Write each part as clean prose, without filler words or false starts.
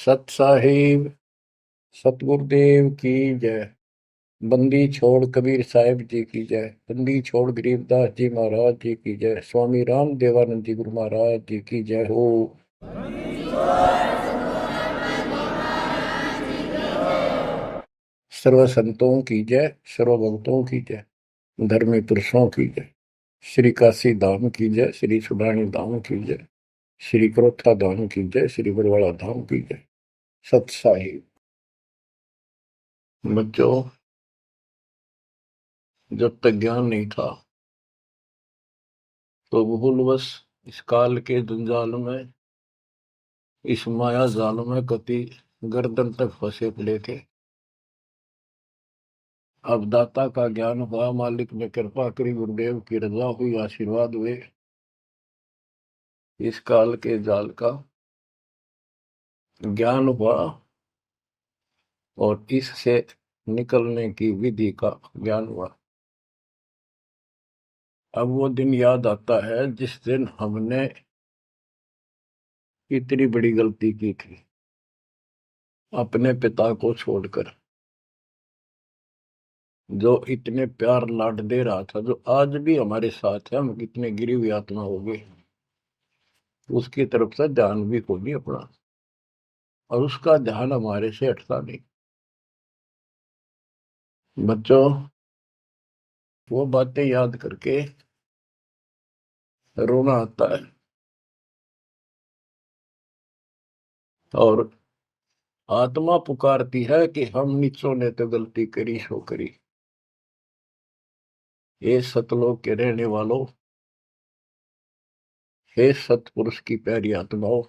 सत साहिब सतगुरुदेव की जय। बंदी छोड़ कबीर साहिब जी की जय। बंदी छोड़ गरीबदास जी महाराज जी की जय। स्वामी राम देवानंद जी गुरु महाराज जी की जय हो। सर्व संतों की जय, सर्व भक्तों की जय, धर्मी पुरुषों की जय। श्री काशी धाम की जय, श्री सुडानी धाम की जय, श्री क्रोथा धाम की जय, श्री बरवाड़ा धाम की जय। सत साहिब। बच्चों, जब तक ज्ञान नहीं था तो भूलवश इस काल के जंजाल में, इस माया जाल में कति गर्दन तक फंसे पड़े थे। अब दाता का ज्ञान हुआ, मालिक ने कृपा करी, गुरुदेव की रजा हुई, आशीर्वाद हुए। इस काल के जाल का ज्ञान हुआ और इससे निकलने की विधि का ज्ञान हुआ। अब वो दिन याद आता है जिस दिन हमने इतनी बड़ी गलती की थी, अपने पिता को छोड़कर, जो इतने प्यार लाड दे रहा था, जो आज भी हमारे साथ है। हम कितने गिरी हुई आत्मा हो गए, उसकी तरफ से ध्यान भी खो नहीं अपना, और उसका ध्यान हमारे से हटता नहीं। बच्चों, वो बातें याद करके रोना आता है। और आत्मा पुकारती है कि हम नीचों ने तो गलती करी सो करी। हे सतलोक के रहने वालों, हे सतपुरुष की प्यारी आत्माओं,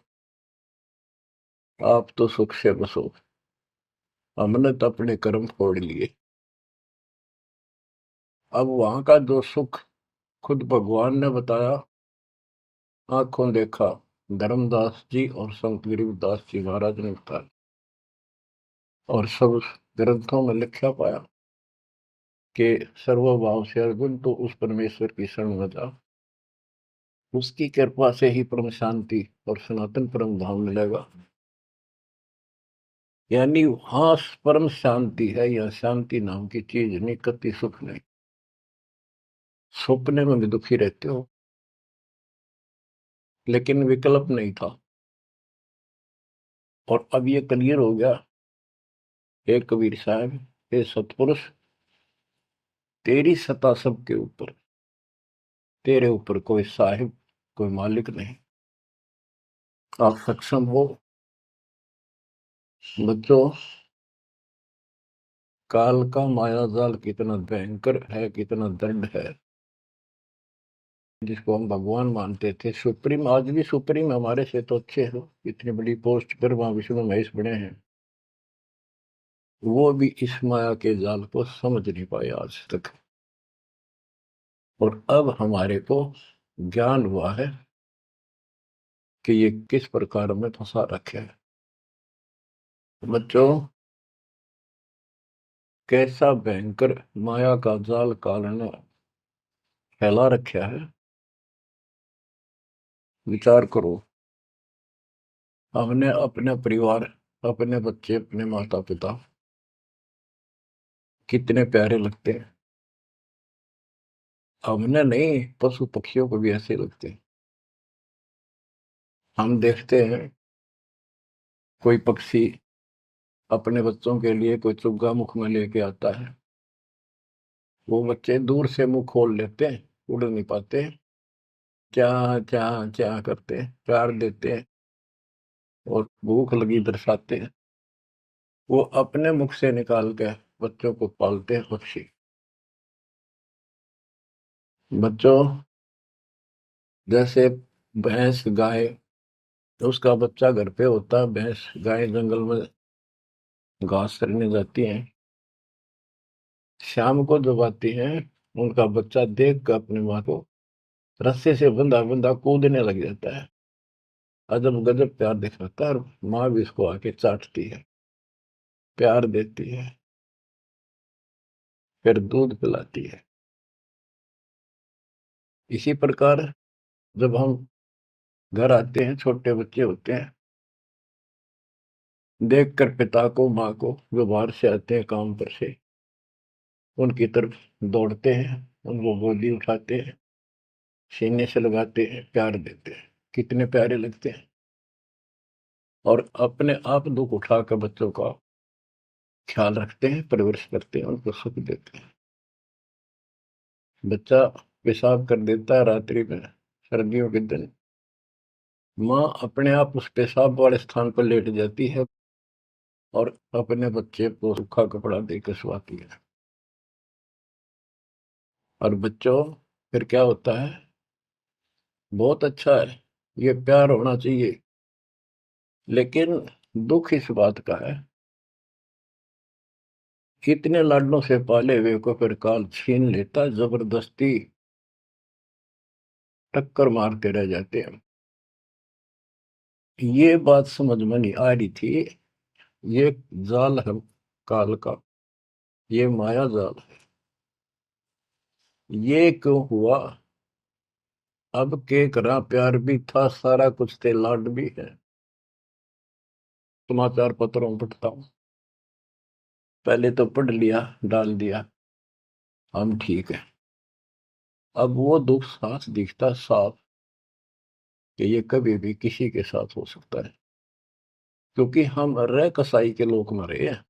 आप तो सुख से बसो। हमने तो अपने कर्म फोड़ लिए। अब वहां का जो सुख खुद भगवान ने बताया, आंखों देखा, धर्मदास जी और संत गरीबदास जी महाराज ने बताया, और सब ग्रंथों में लिखा पाया कि सर्वभाव से अर्जुन तो उस परमेश्वर की शरण में जा, उसकी कृपा से ही परम शांति और सनातन परम धाम मिलेगा। यानी वहां परम शांति है, या शांति नाम की चीज नहीं, कति सुख नहीं। सपने में भी दुखी रहते हो, लेकिन विकल्प नहीं था। और अब ये क्लियर हो गया। हे कबीर साहब, हे सतपुरुष, तेरी सत्ता सबके ऊपर, तेरे ऊपर कोई साहिब, कोई मालिक नहीं। आप सक्षम हो। बच्चों, काल का माया जाल कितना भयंकर है, कितना दंड है। जिसको हम भगवान मानते थे, सुप्रीम, आज भी सुप्रीम हमारे से तो अच्छे हो, इतनी बड़ी पोस्ट पर वहां विष्णु महेश बने हैं, वो भी इस माया के जाल को समझ नहीं पाए आज तक। और अब हमारे को ज्ञान हुआ है कि ये किस प्रकार में फंसा रखे है। बच्चों, कैसा भयंकर माया का जाल काल ने फैला रखा है, विचार करो। हमने अपने परिवार, अपने बच्चे, अपने माता पिता कितने प्यारे लगते हैं। हमने नहीं, पशु पक्षियों को भी ऐसे लगते हैं। हम देखते हैं कोई पक्षी अपने बच्चों के लिए कोई चुग्गा मुख में लेके आता है, वो बच्चे दूर से मुंह खोल लेते हैं, उड़ नहीं पाते, क्या क्या क्या करते हैं, प्यार देते हैं और भूख लगी दर्शाते हैं। वो अपने मुख से निकाल के बच्चों को पालते हैं पक्षी। बच्चों, जैसे भैंस गाय, उसका बच्चा घर पे होता है, भैंस गाय जंगल में घास करने जाती हैं, शाम को जब आती हैं, उनका बच्चा देख कर अपनी माँ को रस्से से बंधा बंधा कूदने लग जाता है। अजब गजब प्यार दिखाता है, और माँ भी इसको आके चाटती है, प्यार देती है, फिर दूध पिलाती है। इसी प्रकार जब हम घर आते हैं, छोटे बच्चे होते हैं, देखकर पिता को, माँ को, जो बाहर से आते हैं काम पर से, उनकी तरफ दौड़ते हैं, उनको गोदी उठाते हैं, सीने से लगाते हैं, प्यार देते हैं, कितने प्यारे लगते हैं। और अपने आप दुख उठाकर बच्चों का ख्याल रखते हैं, परवरिश करते हैं, उनको सुख देते हैं। बच्चा पेशाब कर देता है रात्रि में, सर्दियों के दिन, माँ अपने आप उस पेशाब वाले स्थान पर लेट जाती है और अपने बच्चे को सूखा कपड़ा देकर सुलाती है। और बच्चों, फिर क्या होता है? बहुत अच्छा है, ये प्यार होना चाहिए। लेकिन दुख इस बात का है, इतने लाडलों से पाले हुए को फिर काल छीन लेता, जबरदस्ती टक्कर मारते रह जाते हैं। ये बात समझ में नहीं आ रही थी। ये जाल है काल का, ये माया जाल है। ये क्यों हुआ? अब के करा, प्यार भी था, सारा कुछ थे, लाड भी है। समाचार पत्रों में पढ़ता हूं, पहले तो पढ़ लिया, डाल दिया, हम ठीक है। अब वो दुख साफ दिखता साफ कि ये कभी भी किसी के साथ हो सकता है, क्योंकि हम रह कसाई के लोग मरे हैं।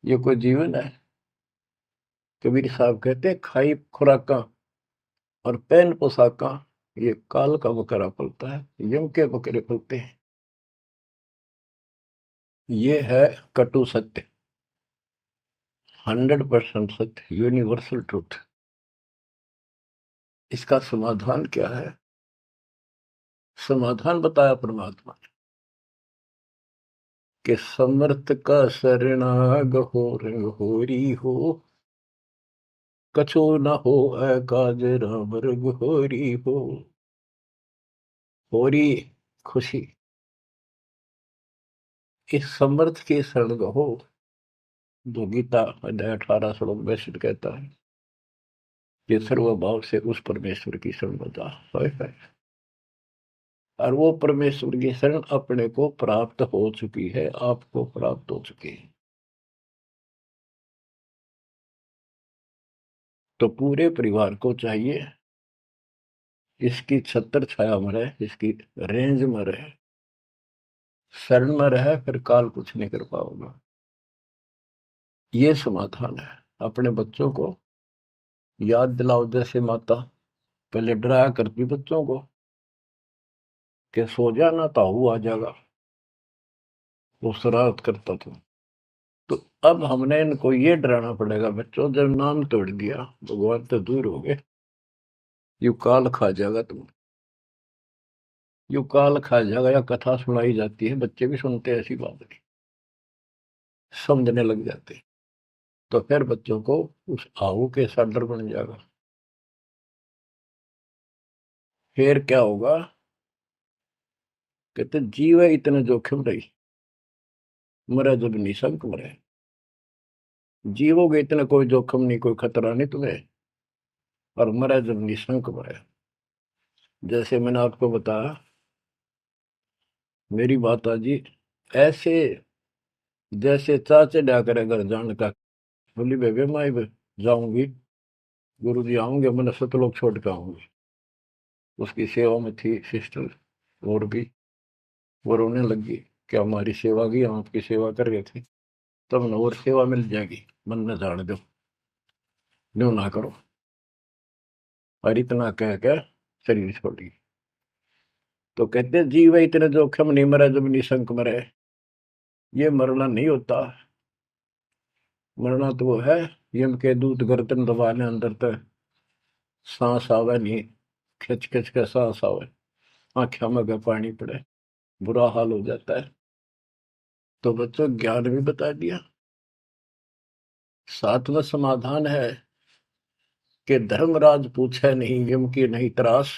ये कोई जीवन है? कबीर साहब कहते हैं, खाई खुराका और पहन पोशाका, ये काल का बकरा पलता है, यम के बकरे पलते हैं। ये है कटु सत्य, 100% सत्य, यूनिवर्सल ट्रूथ। इसका समाधान क्या है? समाधान बताया परमात्मा ने कि समर्थ का शरणाग हो, रंग होरी हो, कछो न हो काज राम रग होरी हो। होरी खुशी, इस समर्थ की शरण हो, जो गीता अध्याय 18 श्लोक 62 कहता है कि सर्वभाव से उस परमेश्वर की शरण बता है। और वो परमेश्वर की शरण अपने को प्राप्त हो चुकी है, आपको प्राप्त हो चुकी है। तो पूरे परिवार को चाहिए इसकी छत्र छाया में रहे, इसकी रेंज में रहे, शरण में रहे, फिर काल कुछ नहीं कर पाओगे। ये समाधान है। अपने बच्चों को याद दिलाओ, जैसे माता पहले डराया करती बच्चों को कि सो जाना, ताऊ आ जाएगा, वो शरारत करता था। तो अब हमने इनको ये डराना पड़ेगा, बच्चों जब नाम तोड़ दिया, भगवान तो दूर हो गए, यू काल खा जाएगा तुम, यू काल खा जाएगा। या कथा सुनाई जाती है, बच्चे भी सुनते हैं, ऐसी बात नहीं, समझने लग जाते हैं। तो फिर बच्चों को उस आहू के साथ डर बन जाएगा। फिर क्या होगा? कहते जीव है इतने जोखिम रही, मरे जब निशंक मरे। जीवोगे इतना कोई जोखिम नहीं, कोई खतरा नहीं तुम्हें, और मरे जब निशंक मरे। जैसे मैंने आपको बताया, मेरी माता जी ऐसे जैसे चाचे डा करे घर जान का, बोली बेबे मैं जाऊंगी, गुरु जी आऊंगे, मैंने सतलोक छोड़ के आऊंगी। उसकी सेवा में थी सिस्टर, और भी वो रोने लगी कि हमारी सेवा की, हम आपकी सेवा कर रहे थे, तब न और सेवा मिल जाएगी, मन न जान दो, न्यू ना करो। और इतना कह कर शरीर छोड़ी। तो कहते जीव है इतने जोखिम नहीं, मरे जब निशंक मरे। ये मरना नहीं होता, मरना तो वो है, यम के दूत गर्दन दबाने अंदर तक सांस आवे नहीं, खिंच खिंच के सांस आवे, आंखों में का पानी पड़े, बुरा हाल हो जाता है। तो बच्चों, ज्ञान भी बता दिया। सातवां समाधान है कि धर्मराज पूछे नहीं, यम की नहीं त्रास।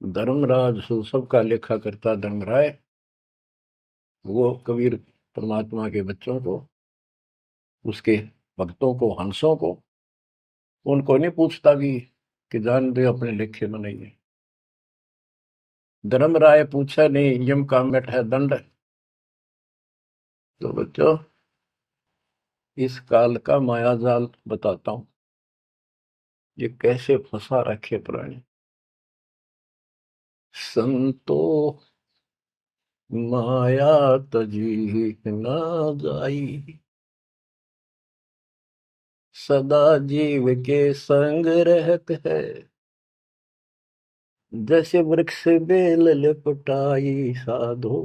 धर्मराज सबका लेखा करता धर्मराय, वो कबीर परमात्मा के बच्चों को, उसके भक्तों को, हंसों को, उनको नहीं पूछता भी कि जान दे अपने लेखे में नहीं है। धर्मराय पूछा नहीं, यम का मिट है दंड। तो बच्चों, इस काल का माया जाल बताता हूं, ये कैसे फंसा रखे प्राणी। संतो माया तजी ना जाई, सदा जीव के संग रहत है। जैसे वृक्ष बेल लिपटाई साधो,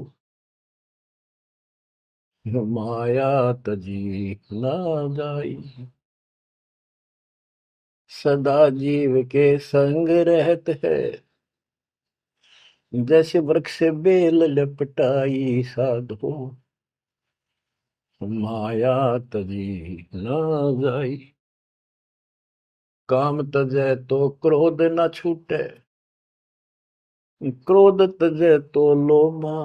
माया तजी ना जाई। सदा जीव के संग रहत है, जैसे वृक्ष बेल लिपटाई साधो, माया तजी ना जाई। काम तजै तो क्रोध न छूटे, क्रोध तजै तो लोभा।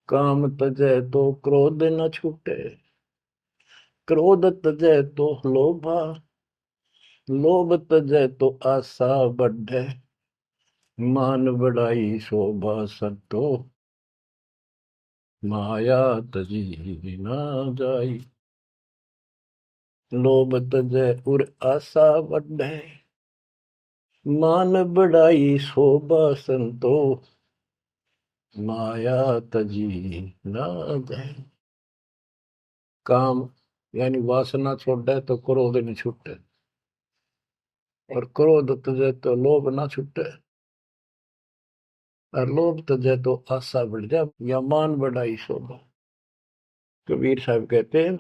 काम तजै तो क्रोध न छूटे, क्रोध तजै तो लोभा। लोभ तजै तो आशा बढ़े, मान बढ़ाई शोभा सतो, माया तजी ना जाई। लोभ तजै उर आशा बढ़े, मान बढ़ाई शोभा संतो, माया तजी ना जाए। काम यानी वासना छोड़े तो क्रोध नहीं छूटे, और क्रोध तजे तो लोभ ना छूटे, और लोभ तजे तो आशा बढ़ जाए या मान बढ़ाई शोभा। कबीर साहब कहते हैं,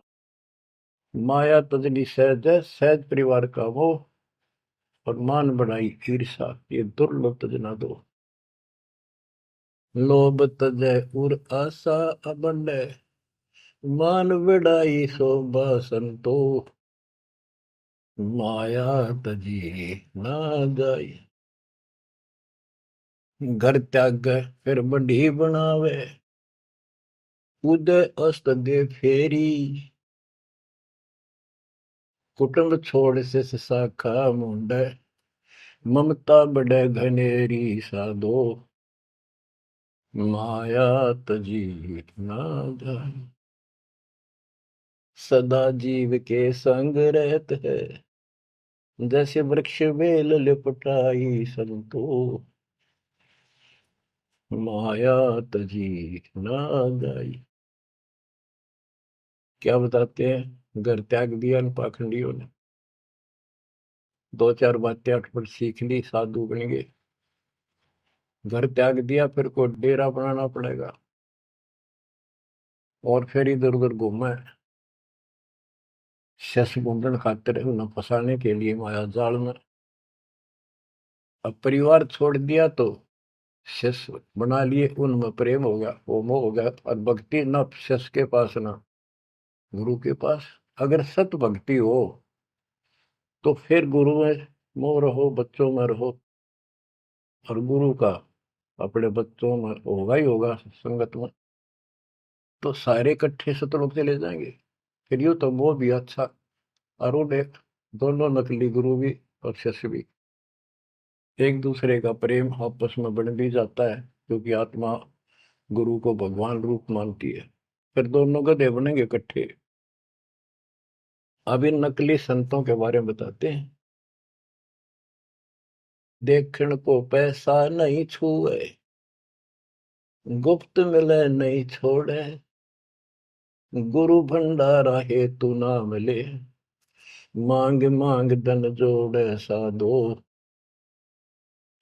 माया तजनी सहज है, सहज परिवार का वो, और मान बढ़ाई ईर्षा, ये दुर्लभ तजना दो। लोभ तजय उर आशा अबंडे, मान बढ़ाई शोभा संतो, माया तजी ना जाई। घर त्याग फिर बढ़ी बनावे, उदय अस्त दे फेरी। कुटुंब छोड़ से शाखा मुंडे, ममता बढ़े घनेरी साधो, माया तजी ना जाए। सदा जीव के संग रहत है, जैसे वृक्ष बेल लिपटाई संतो, माया तजी ना जाई। क्या बताते हैं, घर त्याग दिया इन पाखंडियों ने, दो चार बातें अटपट सीख ली, साधु बन गए। घर त्याग दिया, फिर को डेरा बनाना पड़ेगा, और फिर इधर उधर घूमे, शस ढूंढन खातिर उन्हें फंसाने के लिए माया जाल में। अब परिवार छोड़ दिया तो शिष्य बना लिए, उनमें प्रेम हो गया, वो मोह हो गया, और भक्ति न शिष्य के पास ना गुरु के पास। अगर सत भक्ति हो तो फिर गुरु में मोह रहो, बच्चों में रहो, और गुरु का अपने बच्चों में होगा ही होगा, संगत में, तो सारे इकट्ठे सतलोक चले जाएंगे। फिर यूं तो मोह भी अच्छा, और वो देख, दोनों नकली गुरु भी और शिष्य भी, एक दूसरे का प्रेम आपस में बढ़ भी जाता है, क्योंकि आत्मा गुरु को भगवान रूप मानती है। फिर दोनों गधे बनेंगे इकट्ठे। अब इन नकली संतों के बारे में बताते हैं। देखण को पैसा नहीं छुए, गुप्त मिले नहीं छोड़े, गुरु भंडारा हेतु ना मिले, मांग मांग धन जोड़े साधो,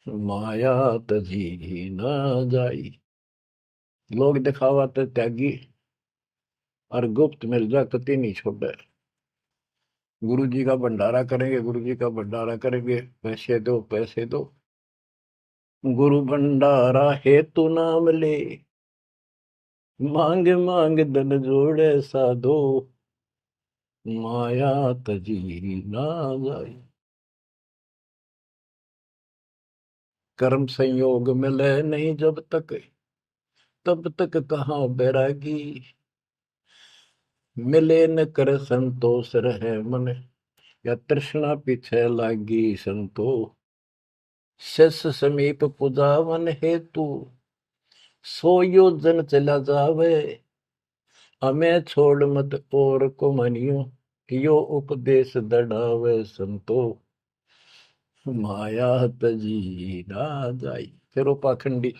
माया तजी ना जाई। लोग दिखावा तो त्यागी, और गुप्त मिल जा कति नहीं छोड़े। गुरु जी का भंडारा करेंगे, गुरु जी का भंडारा करेंगे, पैसे दो पैसे दो, गुरु भंडारा हेतु ना मिले, मांग मांग धन जोड़े साधो, माया तजी ना जाए। कर्म संयोग मिले नहीं जब तक, तब तक कहाँ बैरागी, मिले न कर संतोष रहे मन, या तृष्णा पीछे लागी संतो, शिष समीप पुजावन हेतु, सो योजन चला जावे। हमें छोड़ मत और को मनियो, यो उपदेश दढ़ावे संतो। माया तजी ना जाई। फिर वो पाखंडी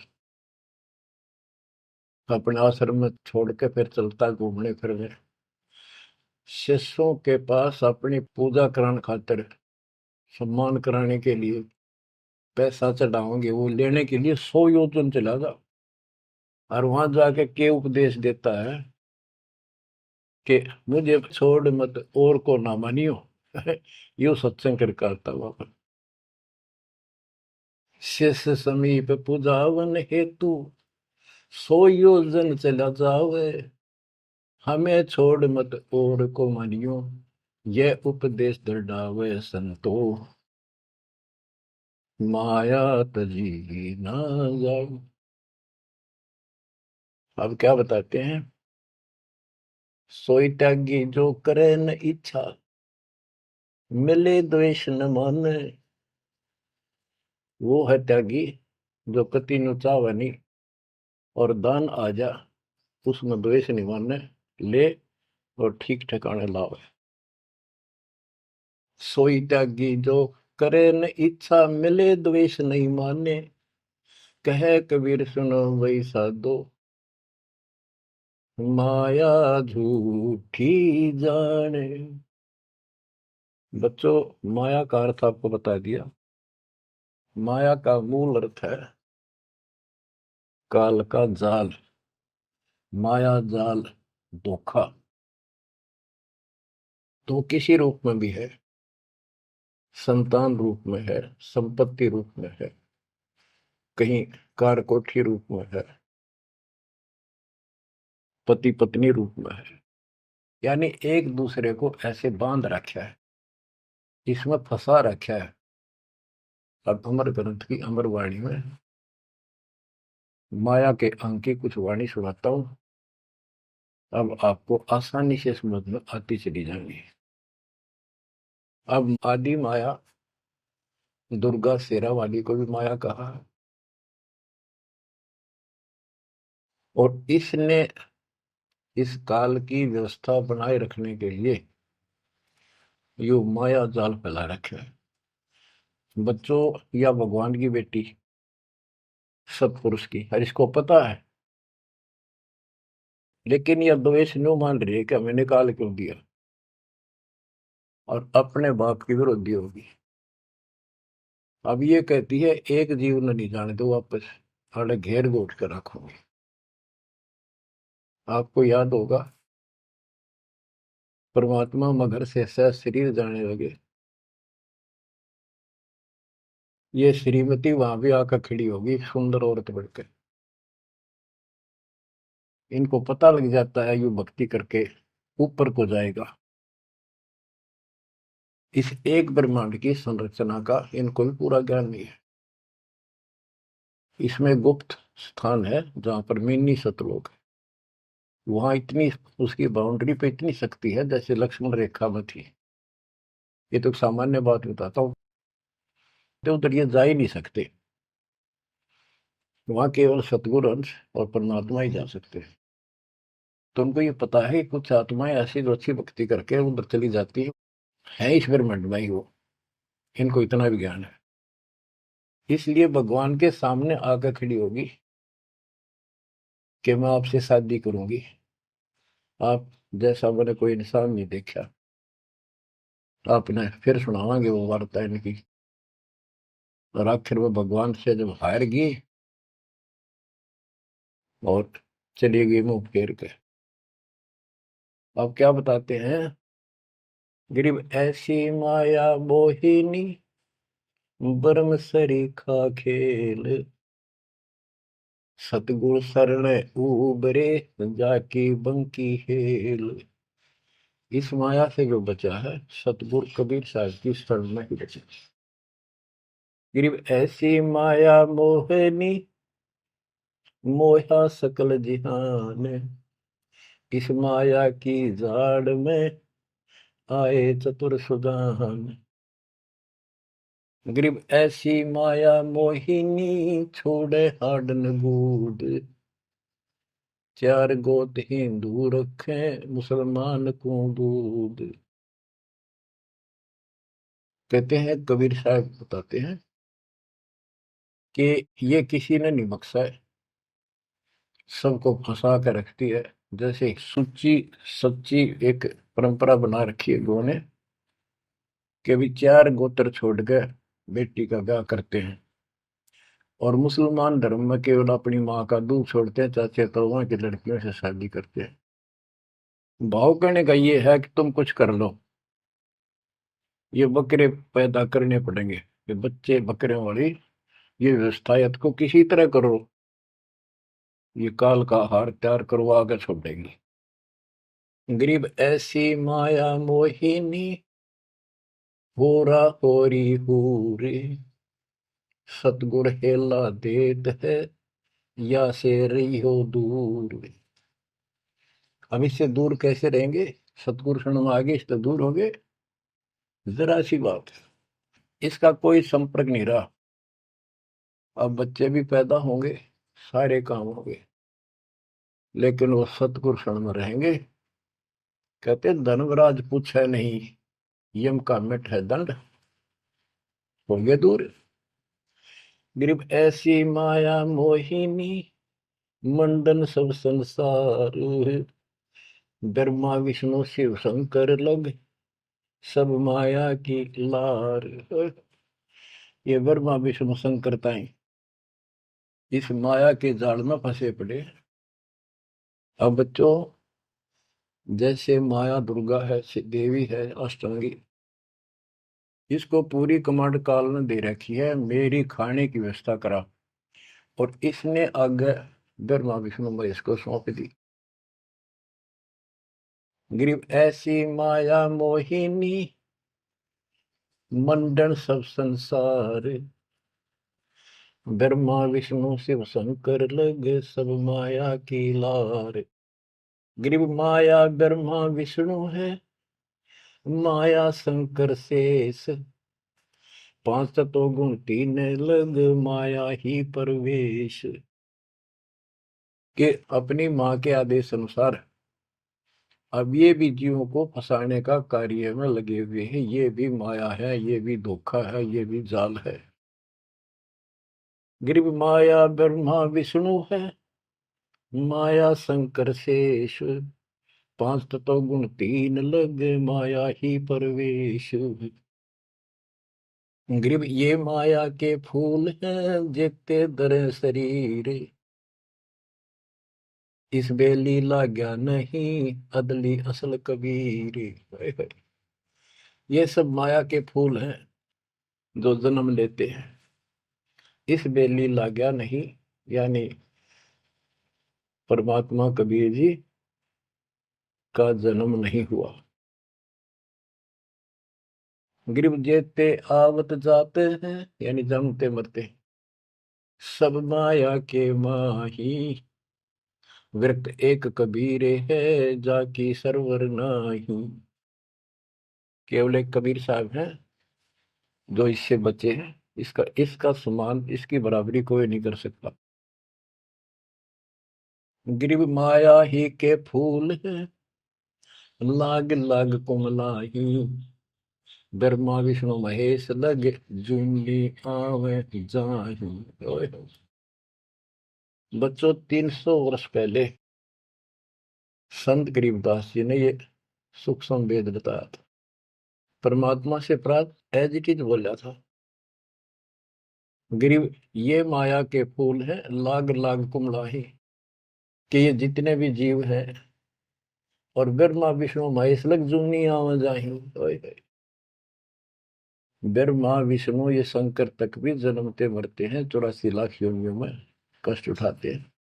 अपने आश्रम में छोड़ के फिर चलता घूमने फिरने, शिष्यों के पास अपनी पूजा कराने खातिर, सम्मान कराने के लिए, पैसा चढ़ाओगे वो लेने के लिए 100 योजन चला जा। और वहां जाके के उपदेश देता है कि मुझे छोड़ मत और को ना मानियो। यो सत्संग कर करता वहां पर। शिष्य समीप पूजावन हेतु, 100 योजन चला जावे। हमें छोड़ मत और को मानियो, यह उपदेश दृढ़ावे संतो। माया तजी ना जाओ। अब क्या बताते हैं, सोई त्यागी जो करे न इच्छा, मिले द्वेष न माने। वो है त्यागी जो कति नु चावे नहीं, और दान आ जा उसमें द्वेष नहीं माने, ले और ठीक ठिकाने लावे। सोई त्यागी जो करे न इच्छा, मिले द्वेष नहीं माने। कहे कबीर सुनो वही साधो, माया झूठी जाने। बच्चों, माया का अर्थ आपको बता दिया। माया का मूल अर्थ है काल का जाल, माया जाल, धोखा। तो किसी रूप में भी है, संतान रूप में है, संपत्ति रूप में है, कहीं कारकोठी रूप में है, पति पत्नी रूप में है। यानी एक दूसरे को ऐसे बांध रखा है, इसमें फंसा रखा है। अब अमर ग्रंथ की अमर वाणी में माया के अंक की कुछ वाणी सुनाता हूं। अब आपको आसानी से समझ में आती चली जाएंगी। अब आदि माया, दुर्गा शेरा वाली को भी माया कहा है, और इसने इस काल की व्यवस्था बनाए रखने के लिए यो माया जाल फैला रखे है। बच्चों, या भगवान की बेटी सतपुरुष की, हर इसको पता है, लेकिन यह द्वेष न्यू मान रही है कि हमें निकाल क्यों दिया, और अपने बाप की विरोधी होगी। अब ये कहती है एक जीव न नहीं जाने दो वापस, अरे घेर घोट कर रखोगे। आपको याद होगा, परमात्मा मगर से सह शरीर जाने लगे, ये श्रीमती वहां भी आकर खड़ी होगी सुंदर औरत बढ़कर। इनको पता लग जाता है यू भक्ति करके ऊपर को जाएगा। इस एक ब्रह्मांड की संरचना का इनको भी पूरा ज्ञान नहीं है। इसमें गुप्त स्थान है जहां पर मिनी सतलोक है। वहां इतनी, उसकी बाउंड्री पे इतनी शक्ति है जैसे लक्ष्मण रेखा में थी। ये तो सामान्य बात बताता हूँ, तो उधर ये जा ही नहीं सकते। वहां केवल सतगुरु अंश और परमात्मा ही जा सकते हैं। तो उनको ये पता है कि कुछ आत्माएं ऐसी जो अच्छी भक्ति करके उधर चली जाती है इस ब्रह्मांड में ही वो। इनको इतना भी ज्ञान है, इसलिए भगवान के सामने आकर खड़ी होगी कि मैं आपसे शादी करूंगी। आप जैसा मैंने कोई इंसान नहीं देखा। आपने फिर सुनावांगे वो वार्ता इनकी। और आखिर में भगवान से जब हार गई और चली गई मुंह फेर के। अब क्या बताते हैं, गरीब ऐसी माया मोहिनी, बरम सरीखा खेल। सतगुर शरण उबरे, जाकी बंकी हेल। इस माया से जो बचा है, सतगुरु कबीर साहब की शरण में ही बचा। गरीब ऐसी माया मोहनी, मोहा सकल जिहान। इस माया की जाड़ में आए चतुर सुजान। गरीब ऐसी माया मोहिनी छोड़े हाडन बूद, चार गोत हिंदू रखे मुसलमान को दूध। कहते हैं, कबीर साहब बताते हैं कि ये किसी ने नहीं बख्शा है, सबको फंसा कर रखती है। जैसे सच्ची सच्ची एक परंपरा बना रखी है लोगों ने कि भी चार गोत्र छोड़ कर बेटी का ब्याह करते हैं, और मुसलमान धर्म में केवल अपनी माँ का दूध छोड़ते हैं, चाचे ताऊओं की लड़कियों से शादी करते हैं। भाव कहने का ये है कि तुम कुछ कर लो, ये बकरे पैदा करने पड़ेंगे, ये बच्चे बकरियों वाली ये व्यवस्था या तो किसी तरह करो, ये काल का हार तैयार करो, आगे छोड़ देंगे। गरीब ऐसी माया मोहिनी होरा होरी हूरे, सतगुर हेला देत है या से रही हो दूर। अब इससे दूर कैसे रहेंगे? सतगुरु शरण में आगे इससे दूर हो गए, जरा सी बात है, इसका कोई संपर्क नहीं रहा। अब बच्चे भी पैदा होंगे, सारे काम होंगे, लेकिन वो सतगुरु शरण में रहेंगे। कहते धर्मराज पूछे नहीं, यम का मिट है दंड, होंगे दूर। गरीब ऐसी माया मोहिनी मंडन सब संसार, ब्रह्मा विष्णु शिव शंकर लग सब माया की लार। ये ब्रह्मा विष्णु शंकर ताई इस माया के जाल में फंसे पड़े। अब बच्चों, जैसे माया दुर्गा है, देवी है, अष्टांगी, इसको पूरी कमांड काल ने दे रखी है, मेरी खाने की व्यवस्था करा, और इसने आगे ब्रह्मा विष्णु महेश को सौंप दी। गरीब ऐसी माया मोहिनी मंडन सब संसार, ब्रह्मा विष्णु शिव शंकर लगे सब माया की लार। गरीब माया ब्रह्मा विष्णु है, माया शंकर शेष, पांच तत्व गुण तीन लग माया ही परवेश। के अपनी माँ के आदेश अनुसार अब ये भी जीवों को फंसाने का कार्य में लगे हुए हैं। ये भी माया है, ये भी धोखा है, ये भी जाल है। गरीब माया ब्रह्मा विष्णु है, माया शंकर शेष, पांच तत्व गुण तीन लग माया ही परवेश। गरीब ये माया के फूल हैं जेते दर शरीर, इस बेली लाग्या नहीं अदली असल कबीर। ये सब माया के फूल हैं जो जन्म लेते हैं, इस बेली लाग्या नहीं, यानी परमात्मा कबीर जी का जन्म नहीं हुआ। गरीब जेते आवत जाते हैं, यानी जन्मते मरते, सब माया के माही, वृत एक कबीर है जाकी सरवर नाही। केवल एक कबीर साहब हैं जो इससे बचे हैं, इसका इसका समान, इसकी बराबरी कोई नहीं कर सकता। गरीब माया ही के फूल है, लाग लाग कुमलाही, ब्रह्मा विष्णु महेश लग जूंगी आवे जाही। बच्चों, 300 वर्ष पहले संत गरीबदास जी ने ये सूक्ष्म वेद बताया था, परमात्मा से प्राप्त एज इट इज बोला था। गरीब ये माया के फूल हैं, लाग लाग कुमलाही, कि ये जितने भी जीव हैं, और ब्रह्मा विष्णु महेश लग जूनी आवे जाही। ब्रह्मा विष्णु ये शंकर तक भी जन्मते मरते हैं, 84 लाख योनियों में कष्ट उठाते हैं।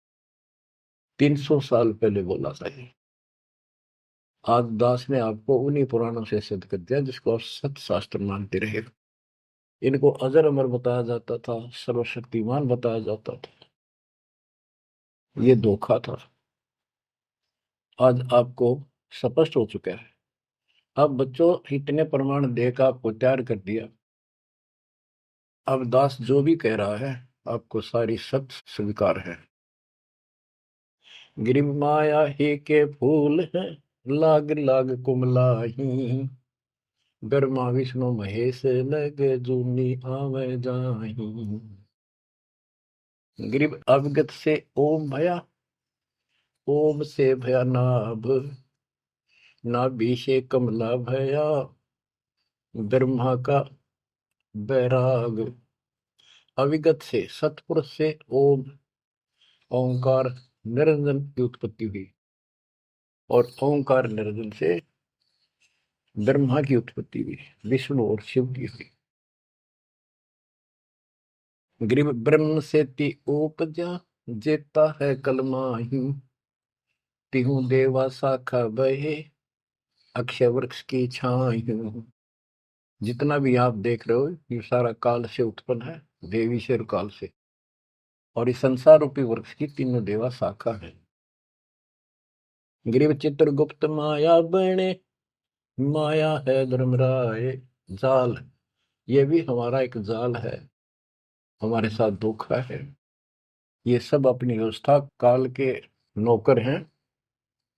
300 साल पहले बोला था ये। आज दास ने आपको उन्हीं पुराणों से सिद्ध कर दिया जिसको आप सत्य शास्त्र मानते रहे। इनको अजर अमर बताया जाता था, सर्वशक्तिमान बताया जाता था, ये धोखा था। आज आपको स्पष्ट हो चुका है। अब बच्चों, इतने प्रमाण देकर आपको तैयार कर दिया, अब दास जो भी कह रहा है आपको सारी सत्य स्वीकार है। गिरिम माया ही के फूल है, लाग लाग कुमलाही, ब्रह्मा विष्णु महेश लग जूनी आवे जाही। गिरिम अवगत से ओम भया, ओम से भया नाभ, नाभि से कमला भया, ब्रह्मा का बैराग। अविगत से सतपुरुष से ओम ओंकार निरंजन की उत्पत्ति हुई, और ओंकार निरंजन से ब्रह्मा की उत्पत्ति हुई, विष्णु और शिव की हुई। ग्रीव ब्रह्म से ती उपजा, जेता है कलमाही, तिहु देवा शाखा बहे, अक्षय वृक्ष की छाई। जितना भी आप देख रहे हो ये सारा काल से उत्पन्न है, देवी से और काल से, और इस संसार रूपी वृक्ष की तीनों देवा शाखा है। ग्रीव चित्रगुप्त माया बने, माया है धर्मराय जाल, ये भी हमारा एक जाल है, हमारे साथ धोखा है। ये सब अपनी व्यवस्था काल के नौकर हैं,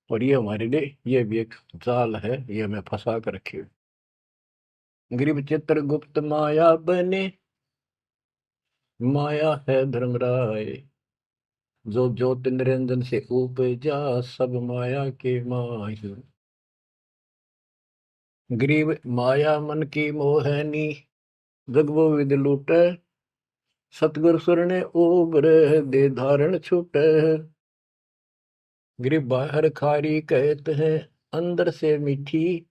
और ये हमारे लिए ये भी एक जाल है, ये हमें फंसा कर रखे। ग्रीव चित्रगुप्त माया बने, माया है धर्मराय, जो ज्योत निरंजन से उपजा, सब माया के माही। ग्रीव माया मन की मोहनी, जग वो विद लूटे, सतगुर सुर ने उबर दे धारण छूटे। ग्रीव बाहर खारी कहते हैं, अंदर से मीठी,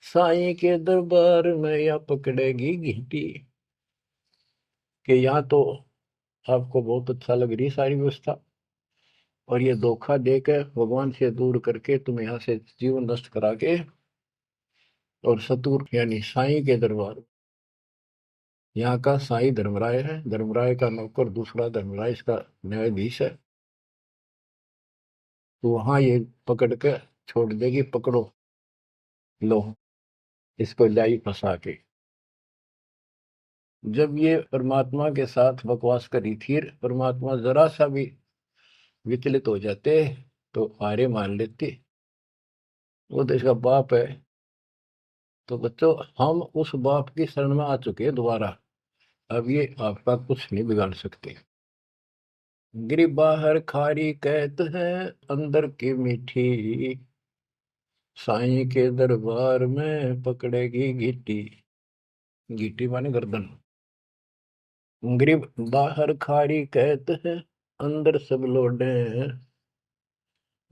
साईं के दरबार में या पकड़ेगी घीटी। कि यहाँ तो आपको बहुत अच्छा लग रही सारी व्यवस्था, और ये धोखा देकर भगवान से दूर करके तुम यहाँ से जीवन नष्ट करा के, और सतगुरु यानी साईं के दरबार, यहाँ का साईं धर्मराय है, धर्मराय का नौकर दूसरा धर्मराय इसका न्यायाधीश है, तो वहां ये पकड़ के छोड़ देगी, पकड़ो लो इसको लाई फंसा के। जब ये परमात्मा के साथ बकवास करी थी, परमात्मा जरा सा भी विचलित हो जाते तो हारे मान लेते, वो तो इसका बाप है। तो बच्चों हम उस बाप की शरण में आ चुके हैं दोबारा, अब ये आपका कुछ नहीं बिगाड़ सकते। गिरी बाहर खारी कहत है, अंदर की मीठी, साईं के दरबार में पकड़ेगी गीटी। गीटी माने गर्दन। ग्रीब बाहर खारी कहत है, अंदर सब लोडे हैं,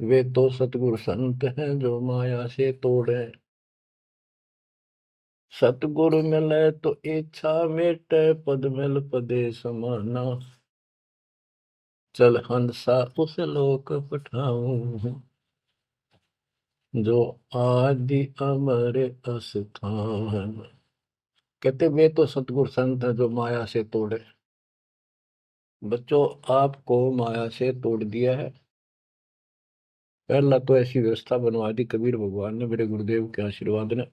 वे तो सतगुरु संत हैं जो माया से तोड़े। सतगुरु मिले तो इच्छा मेटे, पद मिल पदे समाना, चल हंसा उस लोक पठाऊं, जो आदि अमर अस्थान। कहते वे तो सतगुरु संत है जो माया से तोड़े। बच्चों आपको माया से तोड़ दिया है। पहला तो ऐसी व्यवस्था बनवा दी कबीर भगवान ने, मेरे गुरुदेव के आशीर्वाद ने,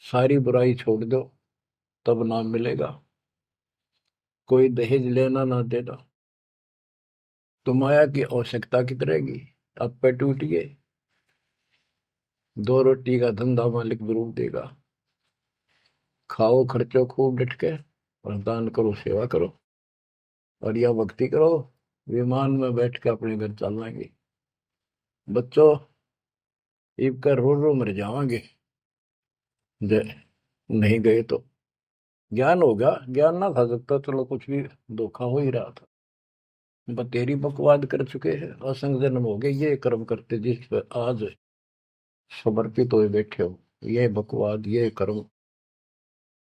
सारी बुराई छोड़ दो तब नाम मिलेगा, कोई दहेज लेना ना देना, तो माया की आवश्यकता कितनी रहेगी। अब पे टूट गए, दो रोटी का धंधा मालिक जरूर देगा, खाओ खर्चो खूब डट के, और दान करो सेवा करो, और यह भक्ति करो, विमान में बैठ के अपने घर चल जाएंगे। बच्चों ईब का रो रो मर जावांगे, नहीं गए तो ज्ञान होगा, ज्ञान ना था सकता, चलो कुछ भी धोखा हो ही रहा था। बतेरी बकवाद कर चुके हैं, असंग जन्म हो गए, ये कर्म करते जिस पर आज समर्पित हुए बैठे हो, ये बकवाद ये कर्म,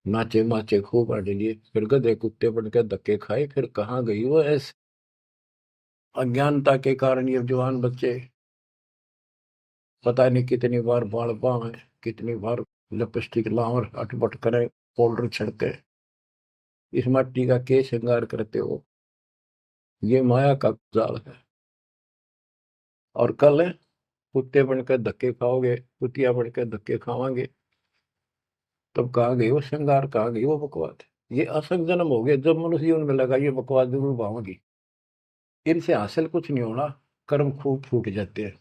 नाचे माचे खूब आड़े लिए, फिर गधे कुत्ते बन के धक्के खाए, फिर कहाँ गई वो ऐसे। अज्ञानता के कारण ये जवान बच्चे पता नहीं कितनी बार बाल पावे, कितनी बार लिपस्टिक लावर अटपट करे, पाउडर छिड़के, इस मट्टी का के श्रृंगार करते हो, ये माया का जाल है। और कल कुत्ते बनकर धक्के खाओगे, कुतिया बनकर धक्के खावांगे, तब कहाँ गई वो श्रृंगार, कहाँ गई वो बकवाद। ये असंग जन्म हो गए। जब मनुष्य जीवन में लगा ये बकवास जरूर पाऊंगी, इनसे हासिल कुछ नहीं होना, कर्म खूब फूट जाते हैं।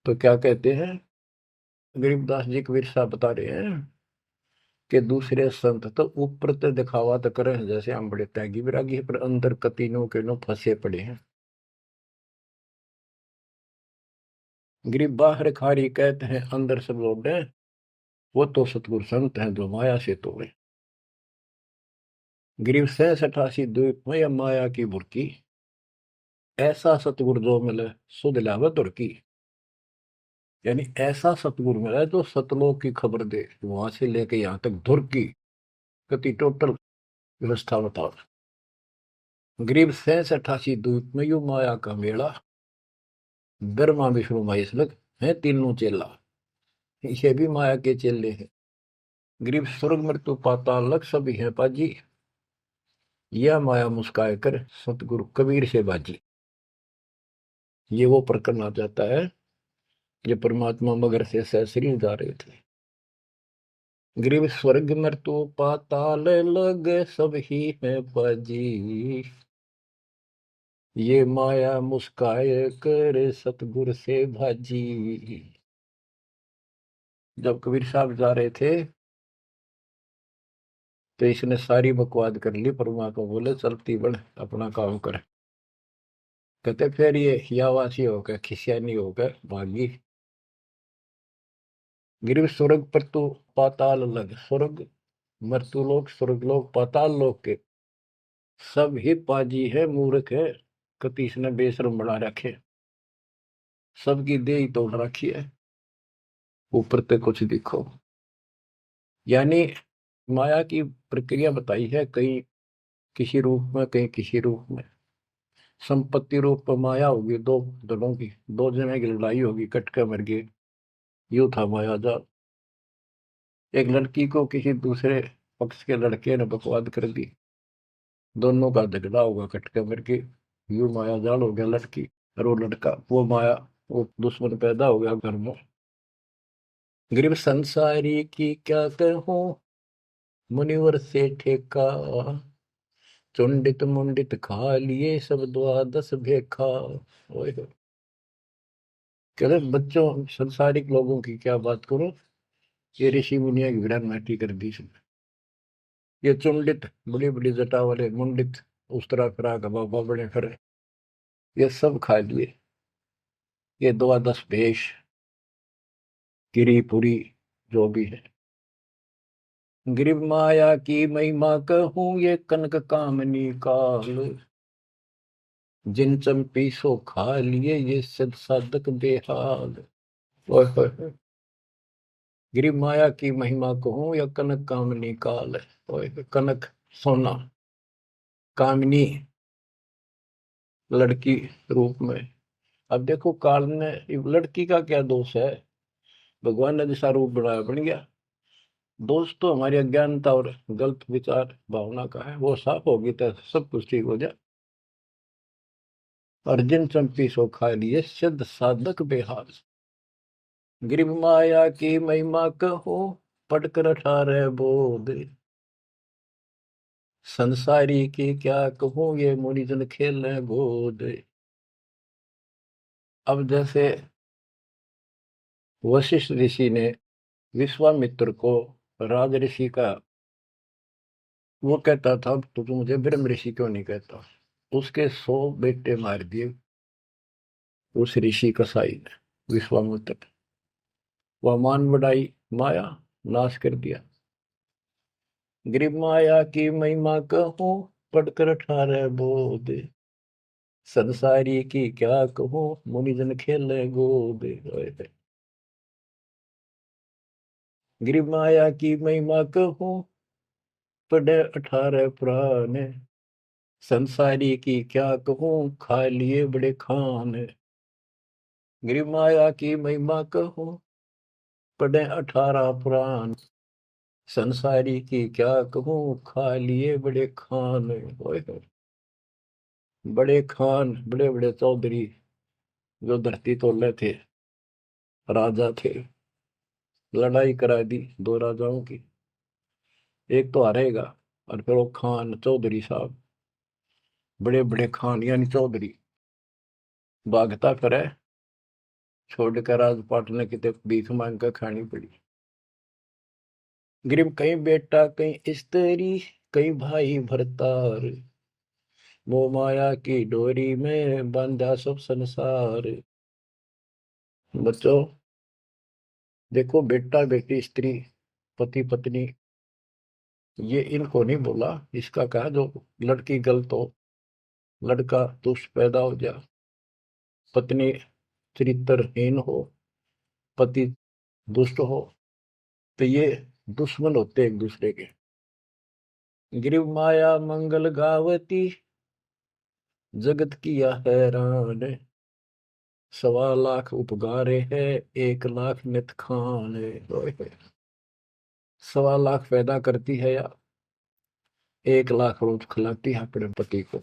तो क्या कहते हैं गरीबदास जी कबीर साहब बता रहे हैं कि दूसरे संत तो ऊपर तो दिखावा तो करें जैसे हम बड़े त्यागी विरागी हैं, पर अंदर कतीनों के नो फंसे पड़े हैं। गरीब बाहर खारी कहते हैं अंदर सब लोग हैं, वो तो सतगुरु संत हैं जो माया से तोड़े। गरीब 67 द्वीप में या माया की बुरकी, ऐसा सतगुरु जो मिले सुध लावे दुर्की। यानी ऐसा सतगुरु मिला जो सतलोक की खबर दे, वहां से लेके यहाँ तक धुर की गति टोटल व्यवस्था बताओ। गरीब 67 द्वीप में यू माया का मेला, ब्रह्मा विष्णु महेश लग है तीनों चेला, ये भी माया के चेले हैं। गरीब स्वर्ग मृत्यु पाताल लग सभी है पाजी, यह माया मुस्काए कर सतगुरु कबीर से बाजी। ये वो प्रकरण आ जाता है जब परमात्मा मगर से सहसरी जा रहे थे। गरीब स्वर्ग मृत्यु पाताल लग सब ही है बाजी, ये माया मुस्काए कर सतगुरु से भाजी। जब कबीर साहब जा रहे थे तो इसने सारी बकवाद कर ली, परमात्मा को बोले चलती बढ़ अपना काम कर। कहते फिर ये हियावासी होकर खिसियानी होकर भागी। गिर स्वर्ग पर तो पाताल लग, स्वर्ग मृत्यु लोक स्वर्ग लोक पाताल लोक के सब ही पाजी है मूर्ख है, कतीस ने बेशरम बना रखे, सबकी दे ही तोड़ रखी है, ऊपर तक कुछ दिखो। यानी माया की प्रक्रिया बताई है, कहीं किसी रूप में कहीं किसी रूप में। संपत्ति रूप में माया होगी, दो दलों की, दो जने की लड़ाई होगी, कट के मर गए, यूं था माया जाल। एक लड़की को किसी दूसरे पक्ष के लड़के ने बकवाद कर दी, दोनों का झगड़ा होगा, कट के मर गए, यूं माया जाल हो गया लड़की और वो लड़का, वो माया, वो दुश्मन पैदा हो गया घर में। गरीब संसारी की क्या कहूं मुनिवर से ठेका, चुंडित मुंडित खा लिए सब द्वादश भेखा। ओए होए। कह रहे बच्चों संसारिक लोगों की क्या बात करूं, ये ऋषि मुनिया की विरान माटी कर दी इसने। ये चुंडित बड़ी बड़ी जटा वाले मुंडित उस तरह फिरा का बाबा बड़े फिरे, ये सब खा लिए, ये द्वादश भेष गिरी पुरी जो भी है। गिरिव माया की महिमा कहूं ये कनक कामनी काल, जिन चंपी सो खा लिए ये सिद्ध साधक बेहाल। ओए होए होए। गिरिव माया की महिमा कहूं या कनक कामनी काल, ओए होए, कनक सोना, कामनी लड़की रूप में। अब देखो काल ने, लड़की का क्या दोष है, भगवान ने जैसा रूप बनाया बन गया। दोष तो हमारी अज्ञानता और गलत विचार भावना का है, वो साफ होगी तो सब कुछ ठीक हो जाए। अर्जुन चंपी सो खा लिए सिद्ध साधक बेहाल। गिरिव माया की महिमा कहो पढ़कर 18 बोध, संसारी की क्या कहूं ये मुनिजन खेल गोद। अब जैसे वशिष्ठ ऋषि ने विश्वामित्र को राज ऋषि का, वो कहता था तो तू मुझे ब्रह्म ऋषि क्यों नहीं कहता, उसके 100 बेटे मार दिए उस ऋषि कसाई ने विश्वामित्र। वह मान बढ़ाई माया, नाश कर दिया। गिरिव माया की महिमा कहूं पढ़कर 18 बोध, संसारी की क्या कहूं मुनिजन खेले गोद। गिरिव माया की महिमा कहूं पढ़े 18 पुराण, संसारी की क्या कहूं खा लिए बड़े खान। गिरिव माया की महिमा कहूं पढ़े 18 पुराण, संसारी की क्या कहूं खा लिए बड़े खान। ओए होए। बड़े खान, बड़े बड़े चौधरी जो धरती तोले थे, राजा थे, लड़ाई करा दी दो राजाओं की, एक तो हारेगा, और फिर वो खान चौधरी साहब, बड़े बड़े खान यानी चौधरी, भागता करे, छोड़कर राजपाट ने कितने भीख मांग कर खानी पड़ी। गरीब कहीं बेटा कहीं स्त्री, कहीं भाई भरतार, वो माया की डोरी में बांधा सब संसार। बच्चों देखो, बेटा बेटी स्त्री पति पत्नी, ये इनको नहीं बोला। इसका कहा जो लड़की गलत हो, लड़का दुष्ट पैदा हो जा, पत्नी चरित्रहीन हो, पति दुष्ट हो, तो ये दुश्मन होते एक दूसरे के। गिरिव माया मंगल गावती, जगत किया हैरान, 1.25 लाख उपगारे है, 1 लाख नित खाने। 1.25 लाख पैदा करती है या 1 लाख रोज खिलाती है अपने पति को।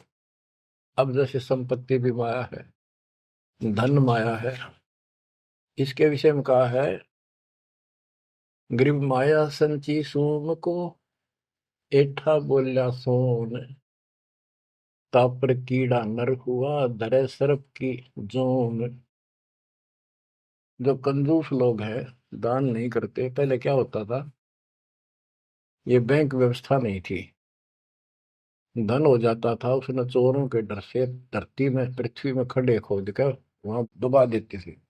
अब जैसे संपत्ति भी माया है, धन माया है, इसके विषय में कहा है, गरीब माया संची सोम को, एठा बोल्या सोन, तापर कीड़ा नर हुआ, धरे सर्प की जोन। जो कंजूस लोग हैं, दान नहीं करते, पहले क्या होता था, ये बैंक व्यवस्था नहीं थी, धन हो जाता था उसने चोरों के डर से धरती में पृथ्वी में खड्डे खोद कर वहां दबा देती थी,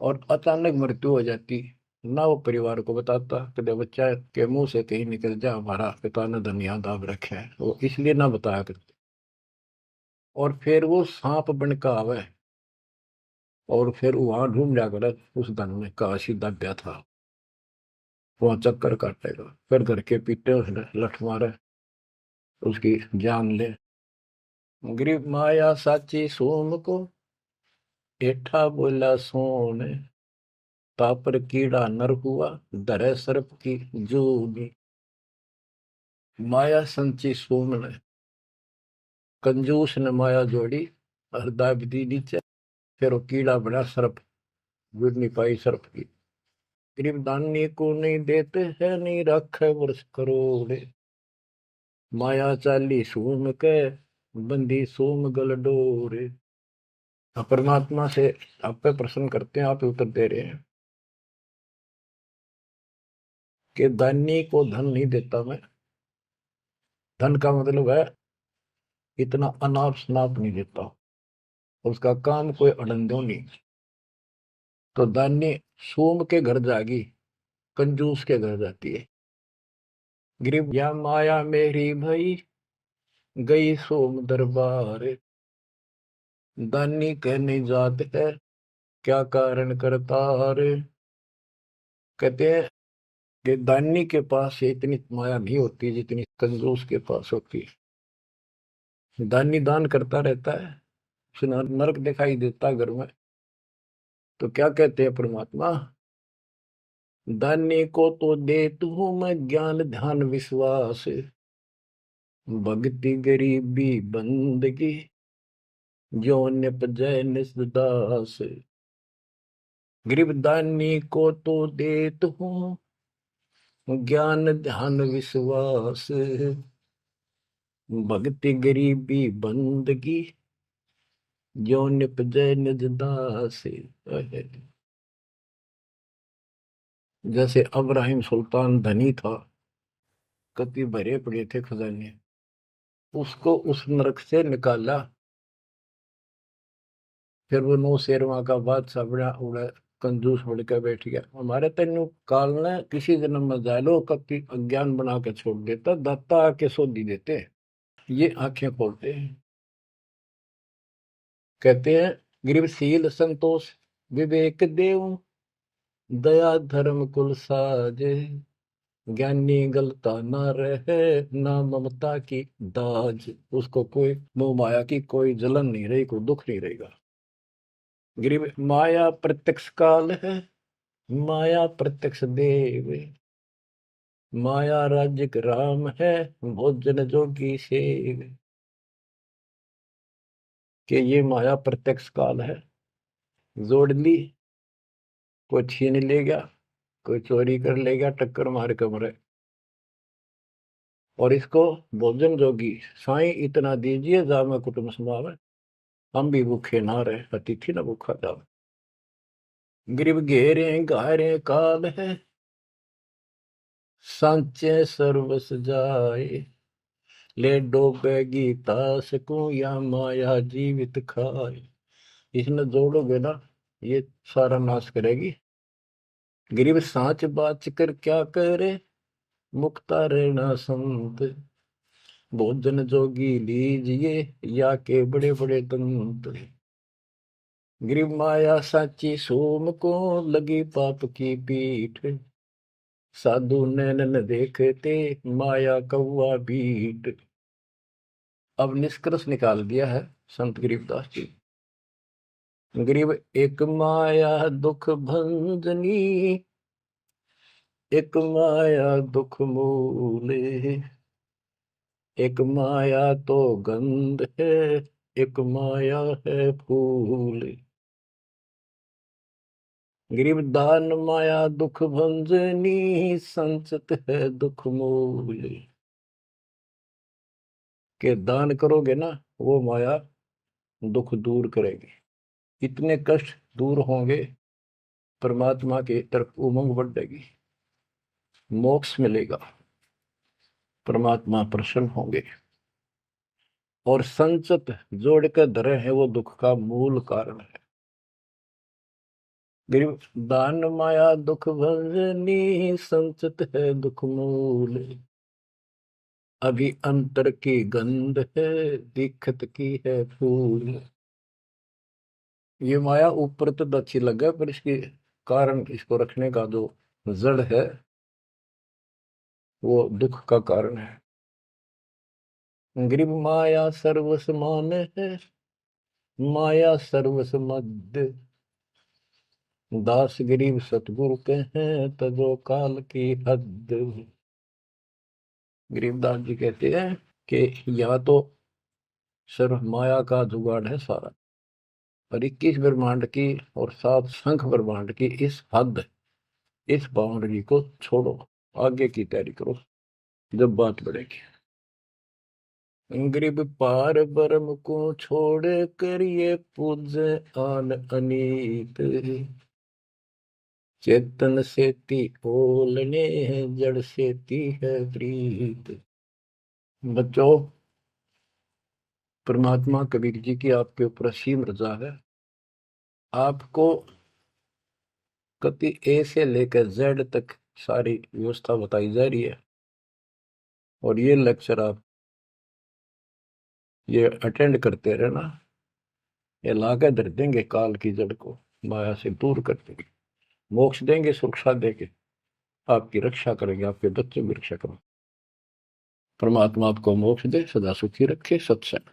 और अचानक मृत्यु हो जाती, ना वो परिवार को बताता, कदे बच्चा के मुंह से कहीं निकल जा हमारा पिता ने धन यहाँ दाब रखे है, वो इसलिए ना बताया करते। और फिर वो सांप बन का आवे, और फिर वहां ढूंढ जाकर उस धन में का सीधा ब्या था, वहां चक्कर काटेगा, फिर घर के पीटे उसने लठ मारे, उसकी जान ले। गरीब माया साची सोम को, एठा बोला सोन, तापर कीड़ा नर हुआ, धरे सर्प की जूनी। माया संची सोम ने, कंजूस ने माया जोड़ी, हृदय विधि नीचे, फिर वो कीड़ा बना सर्प, जुड़ नहीं पाई सर्प की। गरीब दानी को नहीं देते है, नहीं रखे वर्ष करोड़, माया चाली सोम के, बंदी सोम गल डोरे। परमात्मा से आप पे प्रश्न करते हैं, आप उत्तर दे रहे हैं कि दानी को धन नहीं देता मैं, धन का मतलब है इतना अनाप शनाप नहीं देता, उसका काम कोई अड़ंदो नहीं। तो दानी सोम के घर जागी, कंजूस के घर जाती है। गरीब या माया मेरी भई, गई सोम दरबार, दानी कहने जात है, क्या कारण करता रे। कहते हैं कि दानी के पास इतनी माया नहीं होती जितनी कंजूस के पास होती है। दानी दान करता रहता है, उसे नरक दिखाई देता घर में। तो क्या कहते हैं परमात्मा, दानी को तो देत हूं मैं ज्ञान ध्यान विश्वास, भक्ति गरीबी बंदगी, जो निपजय निसदास। गरीब दानी को तो देत हूं ज्ञान ध्यान विश्वास, भक्ति गरीबी बंदगी, जो निपजय निज दास। जैसे अब्राहिम सुल्तान धनी था, कति भरे पड़े थे खजाने, उसको उस नरक से निकाला, फिर वो नौ शेरवा का बादशाह बड़ा उड़ा, कंजूस बन के बैठ गया। हमारे तेन काल ने किसी जन्म में जालो कति अज्ञान बना के छोड़ देता, दाता आके सोधी देते, ये आंखें खोलते हैं। कहते हैं गरीबशील संतोष विवेक देव, दया धर्म कुल साजे, ज्ञानी गलता ना रहे, ना ममता की दाज। उसको कोई मोह माया की कोई जलन नहीं रही, कोई दुख नहीं रहेगा। गरीब माया प्रत्यक्ष काल है, माया प्रत्यक्ष देव, माया राज्य राम है, भोजन जोगी सेव। कि ये माया प्रत्यक्ष काल है, जोड़ ली, कोई छीन लेगा, कोई चोरी कर लेगा, टक्कर मार के मरे। और इसको भोजन जोगी साईं इतना दीजिए जामे कुटुंब समावे, हम भी भूखे ना रहे अतिथि न भूखा जावे। गरीब घेरे घारे काल है, सांचे सर्वस जाए, ले डोबेगी तास को या माया जीवित खाए। इसने जोड़ोगे ना ये सारा नाश करेगी। गरीब सांच बाच कर क्या करे, मुक्ता रहना संत, भोजन जोगी लीजिए या के बड़े बड़े दंत। गरीब माया साची सोम को लगी पाप की पीठ, साधु नैनन देखते माया कौआ बीट। अब निष्कर्ष निकाल दिया है संत गरीबदास जी। गरीब एक माया दुख भंजनी, एक माया दुख मूले, एक माया तो गंध है, एक माया है फूल। गरीब दान माया दुख भंजनी, संचित है दुख मूल। के दान करोगे ना वो माया दुख दूर करेगी, इतने कष्ट दूर होंगे, परमात्मा की तरफ उमंग बढ़ेगी, मोक्ष मिलेगा, परमात्मा प्रसन्न होंगे। और संचित जोड़ कर धरे हैं वो दुख का मूल कारण है। गरीब दान माया दुख भंजनी, संचित है दुख मूल। अभी अंतर की गंध है, दिखत की है फूल। ये माया ऊपर तो अच्छी लगे पर इसके कारण, इसको रखने का जो जड़ है वो दुख का कारण है। गरीब माया सर्वस मान है, माया सर्वस मध्य, दास गरीब सतगुरु के हैं तजो काल की हद। गरीबदास जी कहते हैं कि या तो सिर्फ माया का जुगाड़ है सारा, और 21 ब्रह्मांड की और 7 संख ब्रह्मांड की इस हद, इस बाउंड्री को छोड़ो, आगे की तैयारी करो जब बात बढ़ेगी। गरीब पार ब्रह्म को छोड़ कर ये पूजे आन अनीत, चेतन सेती ओलने जड़ सेती है प्रीत। बच्चों, परमात्मा कबीर जी की आपके ऊपर असीम रजा है। आपको कति ए से लेकर जेड तक सारी व्यवस्था बताई जा रही है, और ये लेक्चर आप ये अटेंड करते रहना, ये लाके धर देंगे काल की जड़ को, माया से दूर कर देंगे, मोक्ष देंगे, सुरक्षा देंगे, आपकी रक्षा करेंगे, आपके बच्चों की रक्षा करेंगे। परमात्मा आपको मोक्ष दे, सदा सुखी रखे। सत्संग।